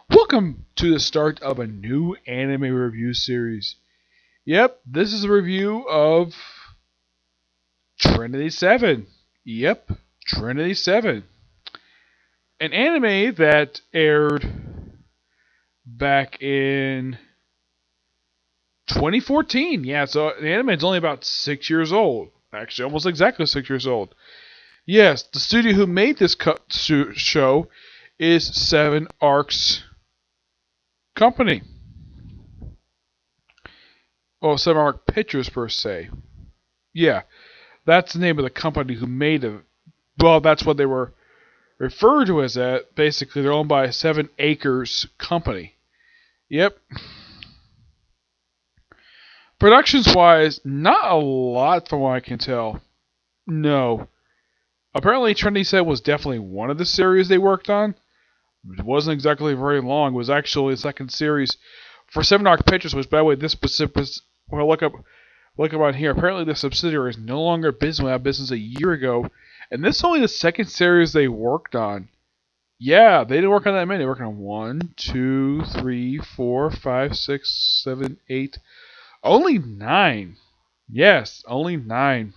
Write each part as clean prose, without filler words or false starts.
Welcome to the start of a new anime review series. Yep, this is a review of Trinity 7. Yep, Trinity 7. An anime that aired back in 2014. Yeah, so the anime is only about 6 years old. Actually, almost exactly 6 years old. Yes, the studio who made this show is Seven Arcs Company. Well, Seven Arc Pictures per se. Yeah, that's the name of the company who made it. Well, that's what they were referred to as that. Basically, they're owned by a 7 Acres company. Yep. Productions-wise, not a lot from what I can tell. No. Apparently, Trinity Set was definitely one of the series they worked on. It wasn't exactly very long. It was actually the second series for 7 Arc Pictures, which, by the way, this specific... Well, look up on here. Apparently, the subsidiary is no longer business. Went out of business a year ago. And this is only the second series they worked on. Yeah, they didn't work on that many. They worked on 1, 2, 3, 4, 5, 6, 7, 8. Only 9. Yes, only 9.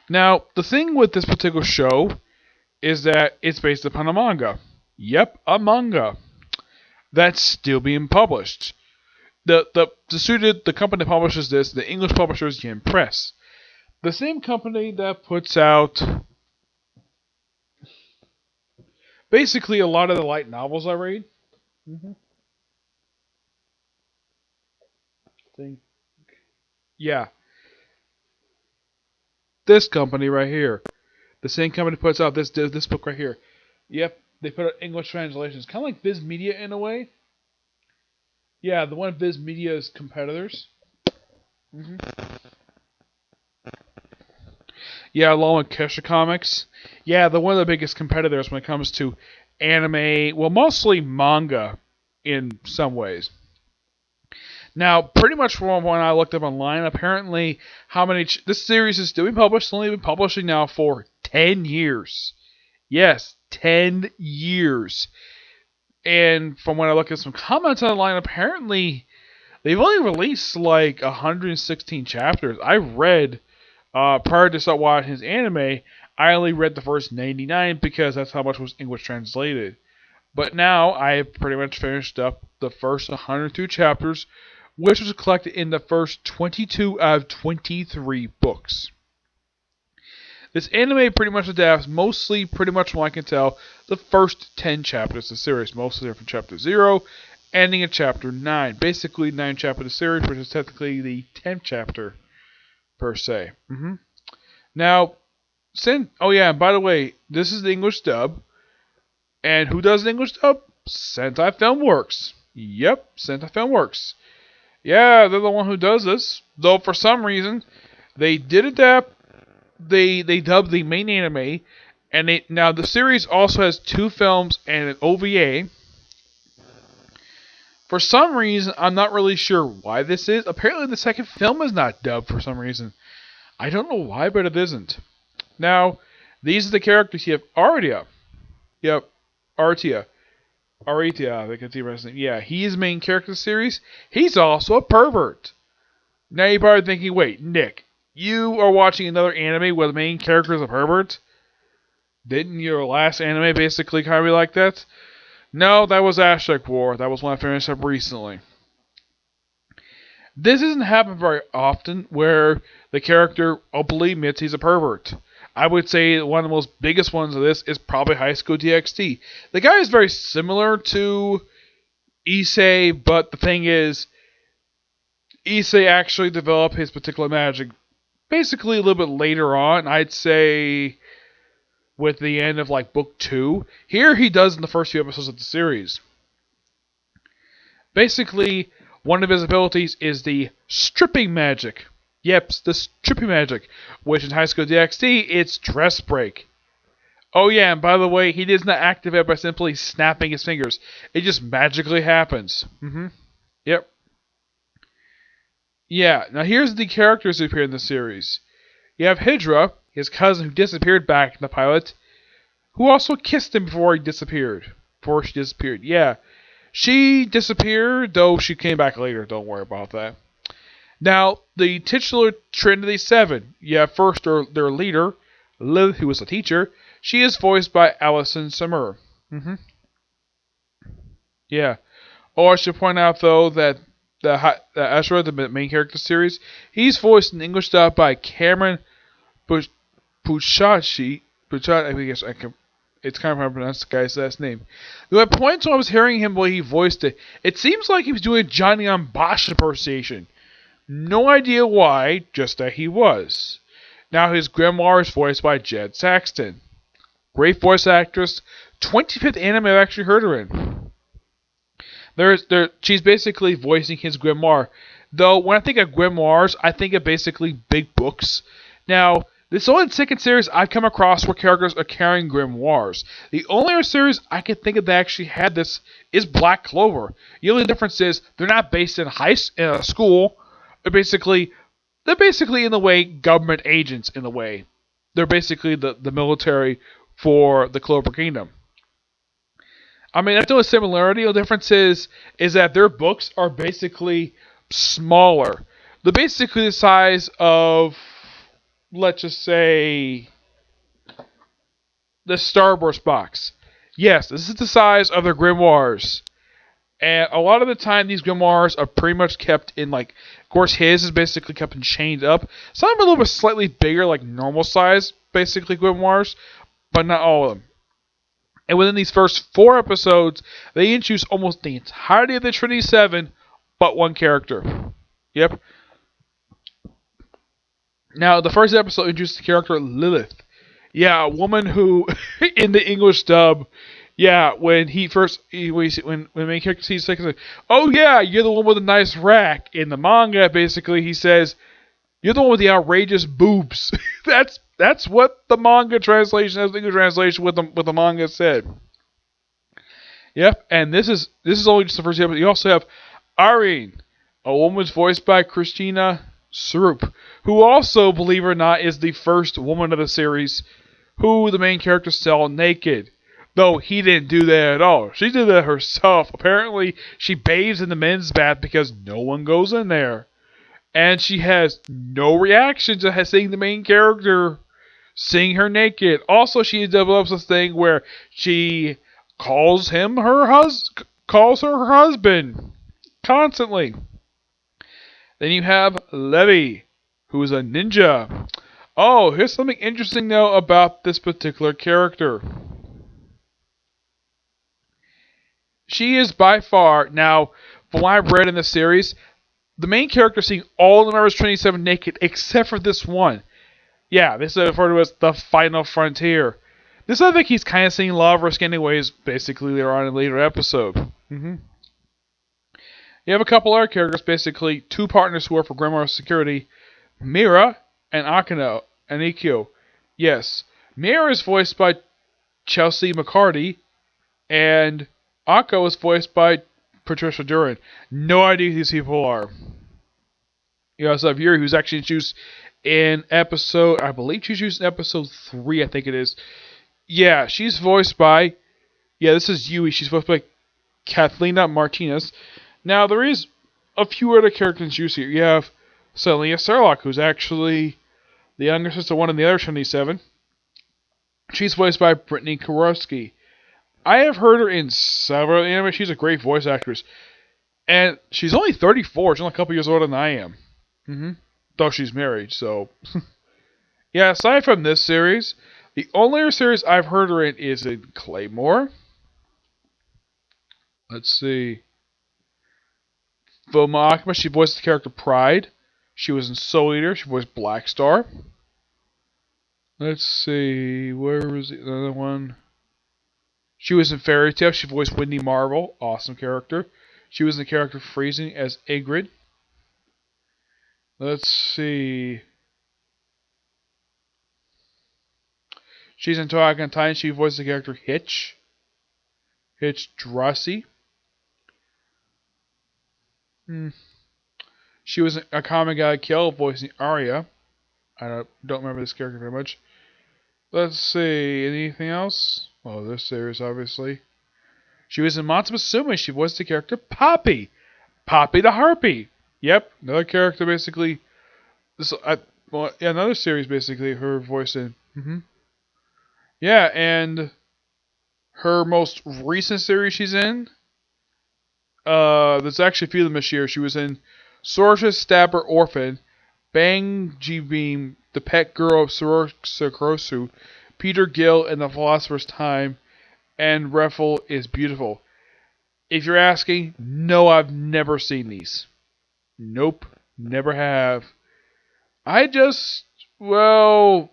Now, the thing with this particular show is that it's based upon a manga. Yep, a manga. That's still being published. The company that publishes this, the English publisher is Yen Press. The same company that puts out basically a lot of the light novels I read. Yeah, this company right here. The same company puts out this book right here. Yep, they put out English translations, kind of like Viz Media in a way. Yeah, the one of Viz Media's competitors. Yeah, along with Kesha Comics. Yeah, they're one of the biggest competitors when it comes to anime. Well, mostly manga in some ways. Now, pretty much from when I looked up online, apparently this series is still being published. It's only been publishing now for 10 years. Yes, 10 years. And from when I look at some comments online, apparently they've only released like 116 chapters. I read, prior to start watching his anime, I only read the first 99 because that's how much was English translated. But now I have pretty much finished up the first 102 chapters, which was collected in the first 22 out of 23 books. This anime pretty much adapts, mostly, pretty much from what I can tell, the first 10 chapters of the series. Mostly from chapter 0, ending at chapter 9. Basically, 9 chapters of the series, which is technically the 10th chapter, per se. Now, oh yeah, and by the way, this is the English dub. And who does the English dub? Sentai Filmworks. Yep, Sentai Filmworks. Yeah, they're the one who does this. Though for some reason, they did adapt. They dubbed the main anime, and now the series also has 2 films and an OVA. For some reason, I'm not really sure why this is. Apparently, the second film is not dubbed for some reason. I don't know why, but it isn't. Now, these are the characters. You have Artia. Yep, Artia. Aritia, I can see his name. Yeah, he's the main character of the series. He's also a pervert. Now you're probably thinking, wait, Nick, you are watching another anime where the main character is a pervert? Didn't your last anime basically kind of be like that? No, that was Aztec War. That was one I finished up recently. This doesn't happen very often where the character openly admits he's a pervert. I would say one of the most biggest ones of this is probably High School DxD. The guy is very similar to Issei, but the thing is, Issei actually developed his particular magic basically a little bit later on. I'd say with the end of like book 2. Here he does in the first few episodes of the series. Basically, one of his abilities is the stripping magic. Yep, the stripping magic, which in High School DxD, it's dress break. Oh yeah, and by the way, he does not activate by simply snapping his fingers. It just magically happens. Yep. Yeah, now here's the characters who appear in the series. You have Hydra, his cousin who disappeared back in the pilot, who also kissed him before he disappeared. before she disappeared. Yeah, she disappeared, though she came back later. Don't worry about that. Now, the titular Trinity 7. Yeah, first their leader, Liv, who was a teacher, she is voiced by Alison Summer. Yeah. Oh, I should point out, though, that the Ezra, the main character series, he's voiced in English dub by Cameron Puchachi. I guess I can. It's kind of hard to pronounce the guy's last name. The point when I was hearing him when he voiced it, it seems like he was doing Johnny on Bosch impersonation. No idea why, just that he was. Now his grimoire is voiced by Jed Saxton. Great voice actress. 25th anime I've actually heard her in. She's basically voicing his grimoire. Though, when I think of grimoires, I think of basically big books. Now, this is only the second series I've come across where characters are carrying grimoires. The only other series I can think of that actually had this is Black Clover. The only difference is they're not based in in a school. They're basically in the way government agents in the way. They're basically the military for the Clover Kingdom. I mean, that's the only similarity. The difference is that their books are basically smaller. They're basically the size of, let's just say, the Starburst box. Yes, this is the size of their grimoires. And a lot of the time, these grimoires are pretty much kept in, like, of course, his is basically kept in chained up. Some are a little bit slightly bigger, like normal size, basically, grimoires, but not all of them. And within these first 4 episodes, they introduce almost the entirety of the Trinity 7, but one character. Yep. Now, the first episode introduced the character Lilith. Yeah, a woman who, in the English dub, yeah, when the main character sees like, oh yeah, you're the one with the nice rack. In the manga, basically, he says, you're the one with the outrageous boobs. That's what the manga translation, as the English translation, what the manga said. Yep, and this is only just the first episode. You also have Irene, a woman voiced by Christina Sarup, who also, believe it or not, is the first woman of the series who the main character saw naked. Though he didn't do that at all. She did that herself. Apparently, she bathes in the men's bath because no one goes in there. And she has no reaction to seeing the main character seeing her naked. Also, she develops this thing where she calls her husband constantly. Then you have Levi, who is a ninja. Oh, here's something interesting though about this particular character. She is by far, now, from what I've read in the series, the main character seeing all the members of Trinity 7 naked except for this one. Yeah, this is referred to as the final frontier. This I think he's kind of seeing love risk anyways, basically later on in a later episode. You have a couple other characters, basically 2 partners who work for Grimoire Security, Mira and Ikyo. Yes, Mira is voiced by Chelsea McCarty, and Akko is voiced by Patricia Duran. No idea who these people are. You also have Yuri, who's actually introduced in episode, I believe she's used in episode 3, I think it is. Yeah, she's voiced by, this is Yui. She's voiced by Kathleen Martinez. Now, there is a few other characters used here. You have Celia Serlock, who's actually the younger sister one in the other 27. She's voiced by Brittany Kowalski. I have heard her in several anime. She's a great voice actress. And she's only 34. She's only a couple years older than I am. Though she's married, so. Yeah, aside from this series, the only other series I've heard her in is in Claymore. Let's see. Vilma Akima, she voiced the character Pride. She was in Soul Eater. She voiced Black Star. Let's see. Where was the other one? She was in Fairy Tail. She voiced Wendy Marvel. Awesome character. She was in the character Freezing as Ygritte. Let's see. She's in Attack on Titan. She voiced the character Hitch. Hitch Drosy. She was in a Comic Guy Kill voicing Arya. I don't remember this character very much. Let's see. Anything else? Oh, this series, obviously. She was in Monster Musume. She voiced the character Poppy. Poppy the Harpy. Yep, another character basically. Another series basically. Her voice in. Yeah, and her most recent series she's in. There's actually a few of them this year. She was in Sorceress Stabber Orphan, Bang G Beam, The Pet Girl of Sorokrosu, Peter Gill and the Philosopher's Time, and Raffle is Beautiful. If you're asking, no, I've never seen these. Nope, never have. I just, well,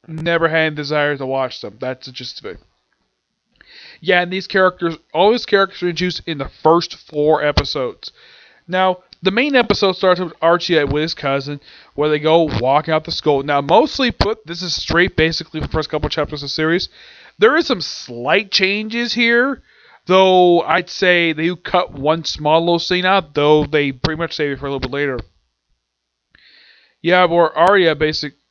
never had a desire to watch them. That's the gist of it. Yeah, and these characters, all these characters are introduced in the first 4 episodes. Now, the main episode starts with Archie with his cousin, where they go walking out the school. Now, this is straight basically the first couple chapters of the series. There is some slight changes here, though I'd say they cut one small little scene out, though they pretty much save it for a little bit later. Yeah, where Arya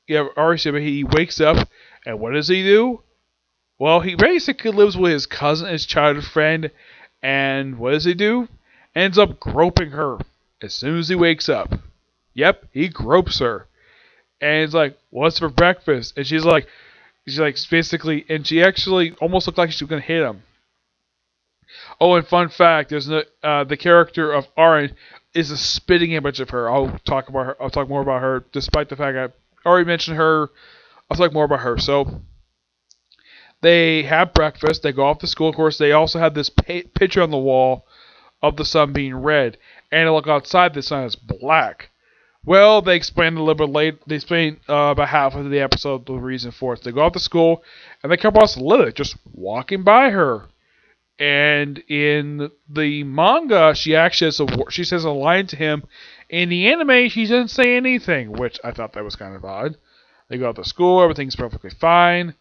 he wakes up, and what does he do? Well, he basically lives with his cousin, his childhood friend, and what does he do? Ends up groping her as soon as he wakes up. Yep, he gropes her. And he's like, what's for breakfast? And she's like basically, and she actually almost looked like she was going to hit him. Oh, and fun fact, the character of Arin is a spitting image of her. I'll talk more about her, despite the fact I already mentioned her. I'll talk more about her. So, they have breakfast. They go off to school. Of course, they also have this picture on the wall of the sun being red. And they look outside, the sun is black. Well, they explain a little bit later. They explain about half of the episode the reason for it. They go off to school, and they come across Lilith just walking by her. And in the manga, she says a line to him. In the anime, she doesn't say anything, which I thought that was kind of odd. They go out to school, everything's perfectly fine.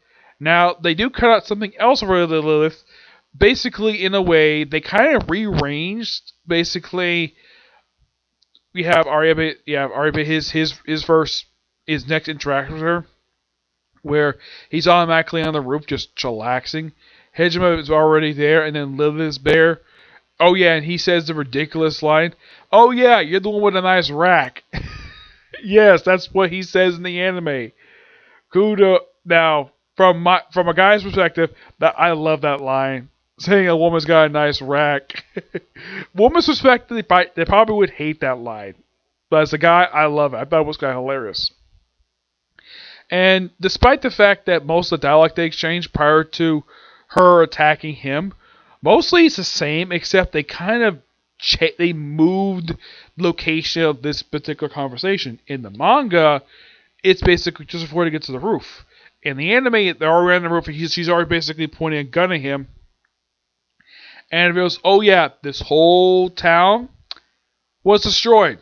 Now, they do cut out something else for Lilith. Basically, in a way, they kind of rearranged. Basically, we have Arya. His first, his next interaction with her, where he's automatically on the roof just chillaxing. Hejima is already there, and then Lilith is there. Oh yeah, and he says the ridiculous line. Oh yeah, you're the one with a nice rack. Yes, that's what he says in the anime. Kudo. Now, from a guy's perspective, that I love that line. Saying a woman's got a nice rack. Woman's perspective, they probably would hate that line. But as a guy, I love it. I thought it was kind of hilarious. And despite the fact that most of the dialogue they exchanged prior to her attacking him, mostly it's the same, except they kind of they moved the location of this particular conversation. In the manga, it's basically just before they get to the roof. In the anime, they're already on the roof, and she's already basically pointing a gun at him. And it goes, oh yeah, this whole town was destroyed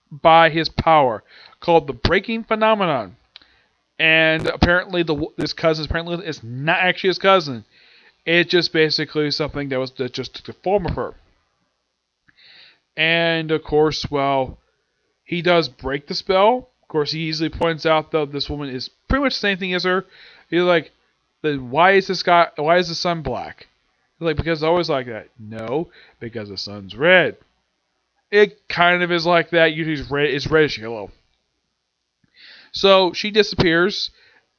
by his power, called the breaking phenomenon. And apparently, this cousin apparently is not actually his cousin. It's just basically something that just took the form of her. And of course, well, he does break the spell. Of course, he easily points out though this woman is pretty much the same thing as her. He's like, why is the sun black? He's like, because it's always like that. No, because the sun's red. It kind of is like that. Usually it's reddish yellow. So she disappears,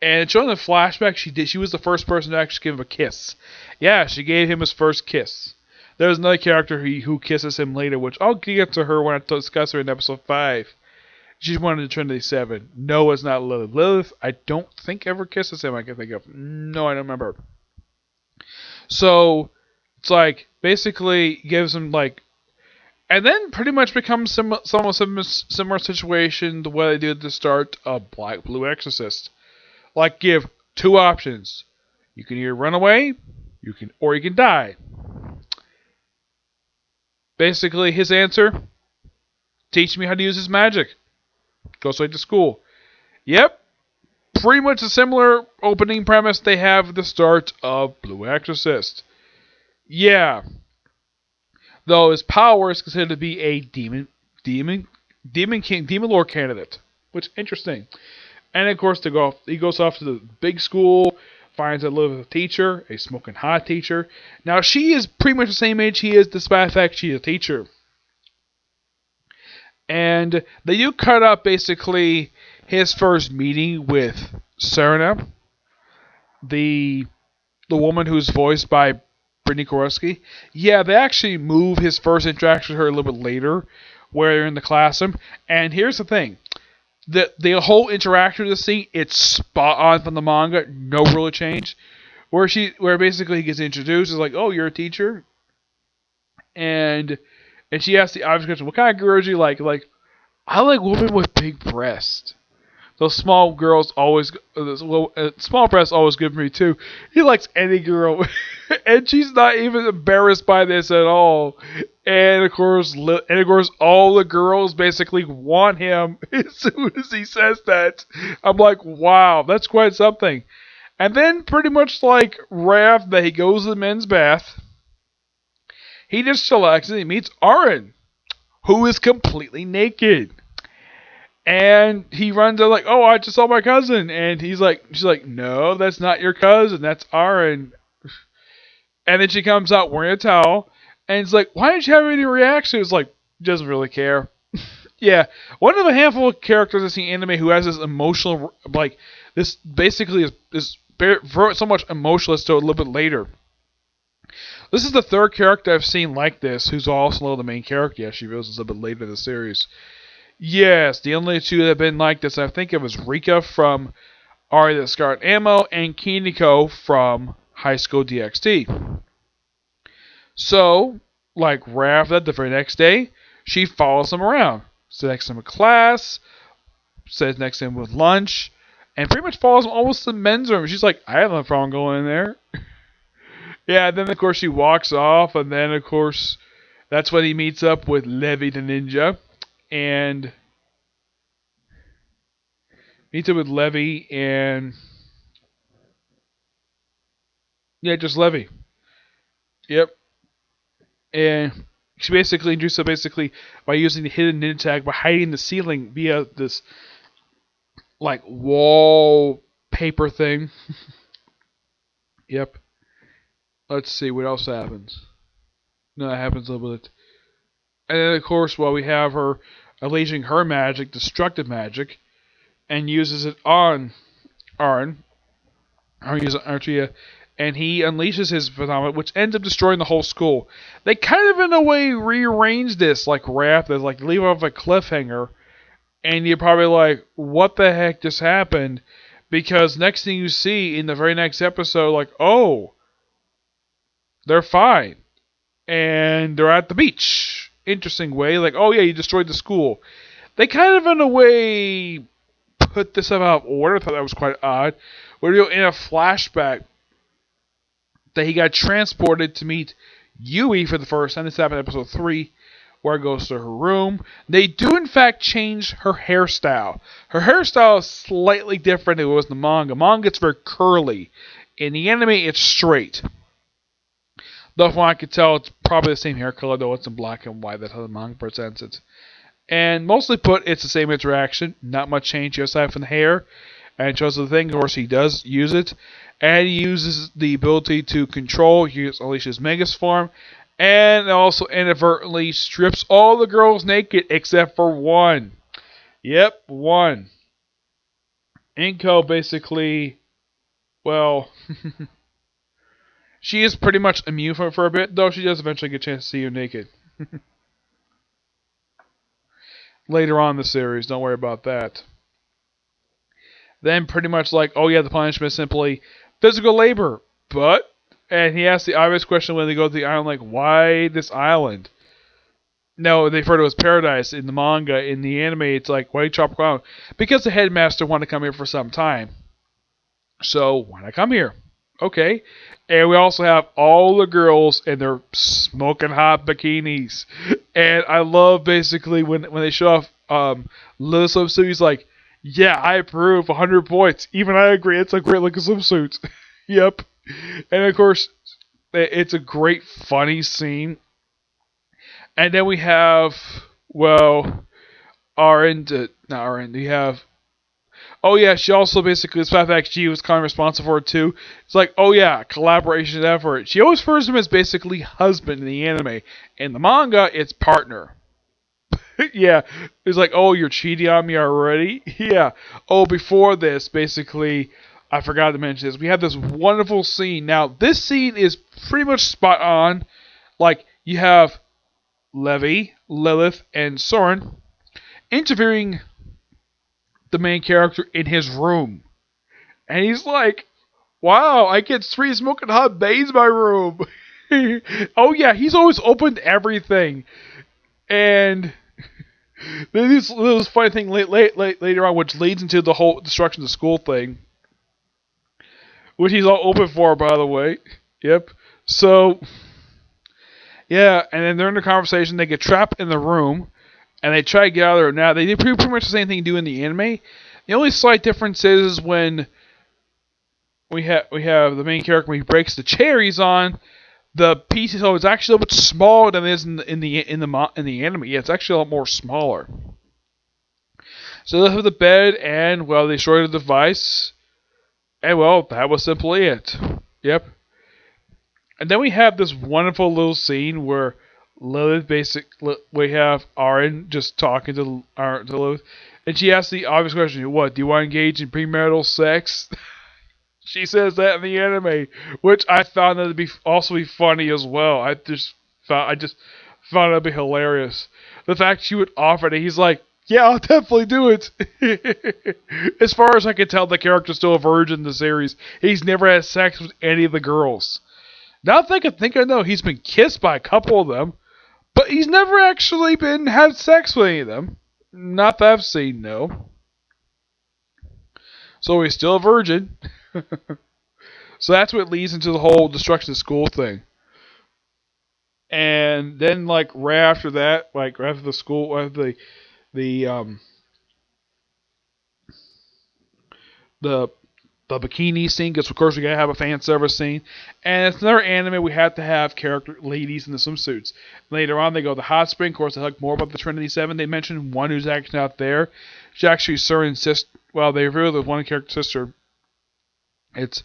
and showing the flashback, she was the first person to actually give him a kiss. Yeah, she gave him his first kiss. There's another character who kisses him later, which I'll get to her when I discuss her in episode 5. She's one of the Trinity 7. No, it's not Lilith. Lilith, I don't think ever kisses him. I can think of. No, I don't remember. So it's like basically gives him like. And then pretty much becomes somewhat similar situation to what I did at the start of Black Blue Exorcist. Like give 2 options. You can either run away, you can die. Basically his answer, teach me how to use his magic. Go straight to school. Yep. Pretty much a similar opening premise they have at the start of Blue Exorcist. Yeah. Though his power is considered to be a demon lord candidate, which is interesting. And of course, he goes off to the big school, finds out live with a teacher, a smoking hot teacher. Now she is pretty much the same age he is, despite the fact she's a teacher. And they do cut up basically his first meeting with Serena, the woman who's voiced by Brittany Kowalski. Yeah, they actually move his first interaction with her a little bit later, where they're in the classroom. And here's the thing. The whole interaction of the scene, it's spot on from the manga, no real change. Where basically he gets introduced, is like, oh, you're a teacher? And she asks the obvious question, what kind of girls do you like? Like, I like women with big breasts. Those small girls always, small breasts always good for me too. He likes any girl, and she's not even embarrassed by this at all. And of course, all the girls basically want him as soon as he says that. I'm like, wow, that's quite something. And then pretty much like Raph, that he goes to the men's bath. He just chillaxes and he meets Aaron, who is completely naked. And he runs out like, oh, I just saw my cousin. And she's like, no, that's not your cousin. That's Aaron. And then she comes out wearing a towel. And it's like, why didn't you have any reaction? It's like, doesn't really care. Yeah. One of a handful of characters I see in anime who has this emotional, like, this basically is so much emotionless to a little bit later. This is the third character I've seen like this, who's also the main character. Yeah, she reveals a little bit later in the series. Yes, the only two that have been like this, I think it was Rika from Ari the Scarlet Ammo and Kiniko from High School DxD. So, like Raph, the very next day, she follows him around. Sits next to him in class, sits next to him with lunch, and pretty much follows him almost to the men's room. She's like, I have no problem going in there. Yeah, then of course she walks off, and then of course that's when he meets up with Levi the ninja. And meets up with Levi and yeah, just Levi. Yep. And she basically introduced basically by using the hidden ninja tag by hiding the ceiling via this like wall paper thing. Yep. Let's see what else happens. No, that happens a little bit. And then of course, while we have her unleashing her magic, destructive magic, and uses it on Arn, uses Archia, and he unleashes his phenomenon, which ends up destroying the whole school. They kind of, in a way, rearranged this, like Raph, as like leave off a cliffhanger, and you're probably like, what the heck just happened? Because next thing you see in the very next episode, like, oh, they're fine, and they're at the beach. Interesting way, like, oh yeah, you destroyed the school. They kind of, in a way, put this out of order. I thought that was quite odd. Where you in a flashback that he got transported to meet Yui for the first time. This happened in episode 3, where it goes to her room. They do in fact change her hairstyle. Her hairstyle is slightly different than it was in the manga. Manga, it's very curly. In the anime, it's straight. Though from what I could tell, it's probably the same hair color, though it's in black and white. That's how the manga presents it. And mostly put, it's the same interaction. Not much change aside from the hair. And it shows the thing, of course, he does use it. And he uses the ability to control, he unleashes Megas form. And also inadvertently strips all the girls naked except for one. Yep, one. Inko basically, well, she is pretty much immune from it for a bit, though she does eventually get a chance to see you naked. Later on in the series, don't worry about that. Then pretty much like, oh yeah, the punishment is simply physical labor. But, and he asks the obvious question when they go to the island, like, why this island? No, they refer to it as paradise in the manga. In the anime, it's like, why Tropical Island? Because the headmaster wanted to come here for some time. So, why not come here? Okay. And we also have all the girls in their smoking hot bikinis. And I love basically when they show off Little Swimsuit, he's like, yeah, I approve, 100 points. Even I agree, it's a great looking swimsuit. Yep. And of course, it's a great funny scene. And then we have, well, we have, Oh yeah, she also basically, the fact that she was kind of responsible for it too. It's like, oh yeah, collaboration effort. She always refers to him as basically husband in the anime. In the manga, it's partner. Yeah, it's like, oh, you're cheating on me already? Yeah. Oh, before this, basically, I forgot to mention this. We have this wonderful scene. Now, this scene is pretty much spot on. Like, you have Levi, Lilith, and Soren interviewing the main character in his room. And he's like, wow, I get 3 smoking hot bays in my room. Oh, yeah, he's always opened everything. And this funny thing later on, which leads into the whole destruction of the school thing, which he's all open for, by the way. Yep. So, yeah, and then during the conversation, they get trapped in the room, and they try to get out of there. Now, they did pretty much the same thing you do in the anime. The only slight difference is when we have the main character, when he breaks the chair he's on, the piece is always actually a little bit smaller than it is in the anime. Yeah, it's actually a lot more smaller. So they have the bed, and well, they destroyed the device, and well, that was simply it. Yep. And then we have this wonderful little scene where we have Aaron just talking to Lilith, and she asks the obvious question: "What, do you want to engage in premarital sex?" She says that in the anime, which I found that to be also be funny as well. I just found it to be hilarious. The fact she would offer it, he's like, "Yeah, I'll definitely do it." As far as I can tell, the character's still a virgin in the series. He's never had sex with any of the girls. Now I know he's been kissed by a couple of them, but he's never actually had sex with any of them. Not that I've seen, no. So he's still a virgin. So that's what leads into the whole destruction of school thing. And then, like, right after that, like, right after the school, after the the bikini scene, because of course we gotta have a fan service scene, and it's another anime we have to have character ladies in the swimsuits. Later on, they go to the hot spring. Of course, they talk more about the Trinity 7. They mentioned one who's actually out there. She actually Surin's sister. Well, they revealed the one character sister. It's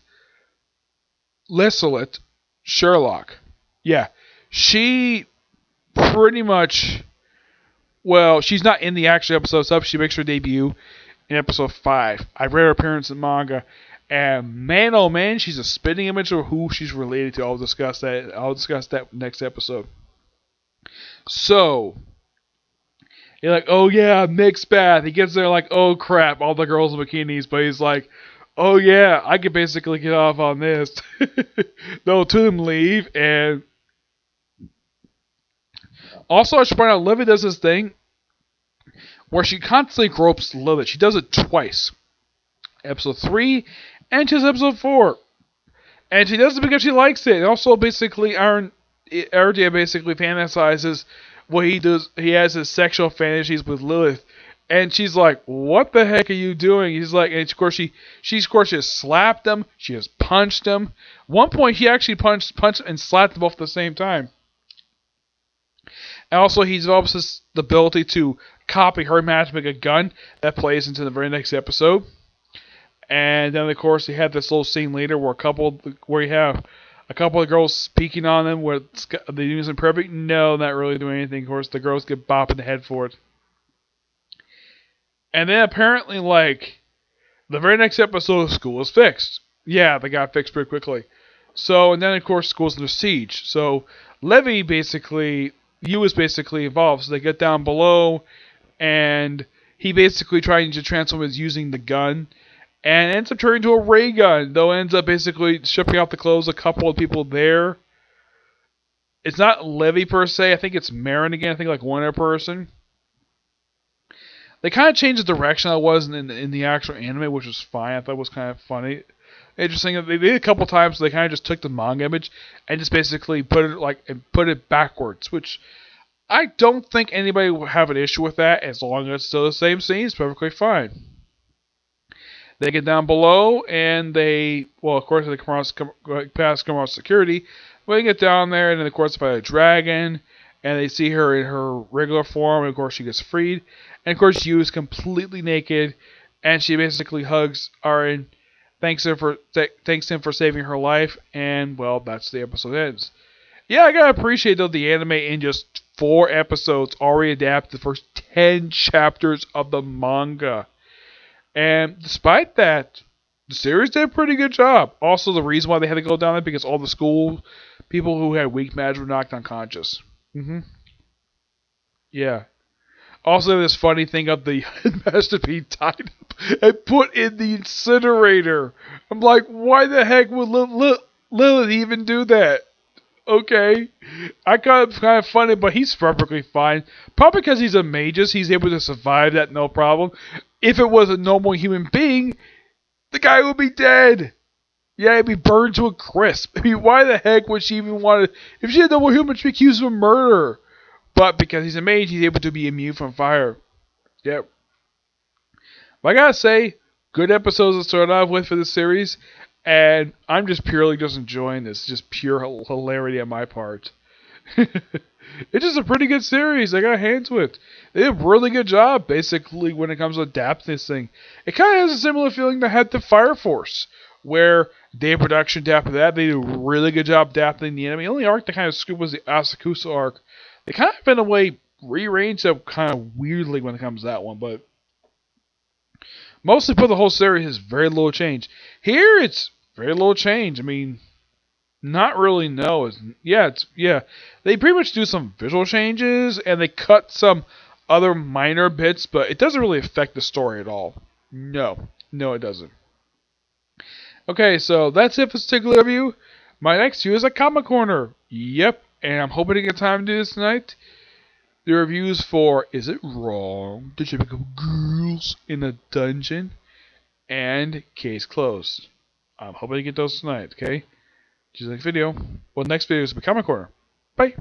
Lisselet Sherlock. Yeah, she pretty much. Well, she's not in the actual episode stuff. She makes her debut in episode 5. I read her appearance in manga, and man, oh man, she's a spitting image of who she's related to. I'll discuss that next episode. So, you're like, oh yeah, mixed bath. He gets there like, oh crap, all the girls in bikinis, but he's like, oh yeah, I could basically get off on this. No, two of them leave, and also I should point out, Livy does this thing where she constantly gropes Lilith. She does it twice. Episode 3 and just episode 4. And she does it because she likes it. And also, basically, RJ basically fantasizes what he does. He has his sexual fantasies with Lilith. And she's like, what the heck are you doing? He's like, and of course, she has slapped him. She has punched him. One point, he actually punched and slapped them both at the same time. And also, he develops the ability to copy her magic, make a gun. That plays into the very next episode. And then, of course, you have this little scene later where you have a couple of girls speaking on them where they do something perfect. No, not really doing anything. Of course, the girls get bopped in the head for it. And then apparently, like, the very next episode of school is fixed. Yeah, they got fixed pretty quickly. So, and then, of course, school's under siege. So, Levi basically, is basically involved. So they get down below, and he basically trying to transform as using the gun. And ends up turning into a ray gun, though ends up basically stripping off the clothes of a couple of people there. It's not Levi per se, I think it's Marin again, I think like one other person. They kind of changed the direction I was in the actual anime, which was fine. I thought it was kind of funny. Interesting, they did a couple times, so they kind of just took the manga image and just basically put it backwards, which I don't think anybody will have an issue with that as long as it's still the same scene. It's perfectly fine. They get down below, and of course, they come across security. But they get down there, and then, of course, by a dragon, and they see her in her regular form, and, of course, she gets freed. And, of course, she is completely naked, and she basically hugs Aaron, thanks him for saving her life, and well, that's the episode ends. Yeah, I gotta appreciate though the anime in just 4 episodes already adapted the first 10 chapters of the manga. And despite that, the series did a pretty good job. Also, the reason why they had to go down there because all the school people who had weak magic were knocked unconscious. Yeah. Also, this funny thing of the headmaster being tied up and put in the incinerator. I'm like, why the heck would Lilith even do that? Okay. I kind of funny, but he's perfectly fine. Probably because he's a magus, he's able to survive that no problem. If it was a normal human being, the guy would be dead. Yeah, he'd be burned to a crisp. I mean, why the heck would she even want to... If she had a normal human, she'd be accused of murder. But because he's a mage, he's able to be immune from fire. Yep. But I gotta say, good episodes to start off with for this series. And I'm just purely just enjoying this. Just pure hilarity on my part. It's just a pretty good series. I got hands with. They did a really good job, basically, when it comes to adapting this thing. It kind of has a similar feeling that had the Fire Force, where day production adapted that. They did a really good job adapting the anime. The only arc that kind of screwed was the Asakusa arc. They kind of, in a way, rearranged it kind of weirdly when it comes to that one, but mostly for the whole series, is very little change. Here, it's very little change. I mean, not really. No, yeah. They pretty much do some visual changes and they cut some other minor bits, but it doesn't really affect the story at all. No, it doesn't. Okay, so that's it for this particular review. My next review is a comic corner. Yep, and I'm hoping to get time to do this tonight. The reviews for Is It Wrong to Pick Up Girls in a Dungeon and Case Closed. I'm hoping to get those tonight, okay? See you next video. Well, next video is the Comic Corner. Bye.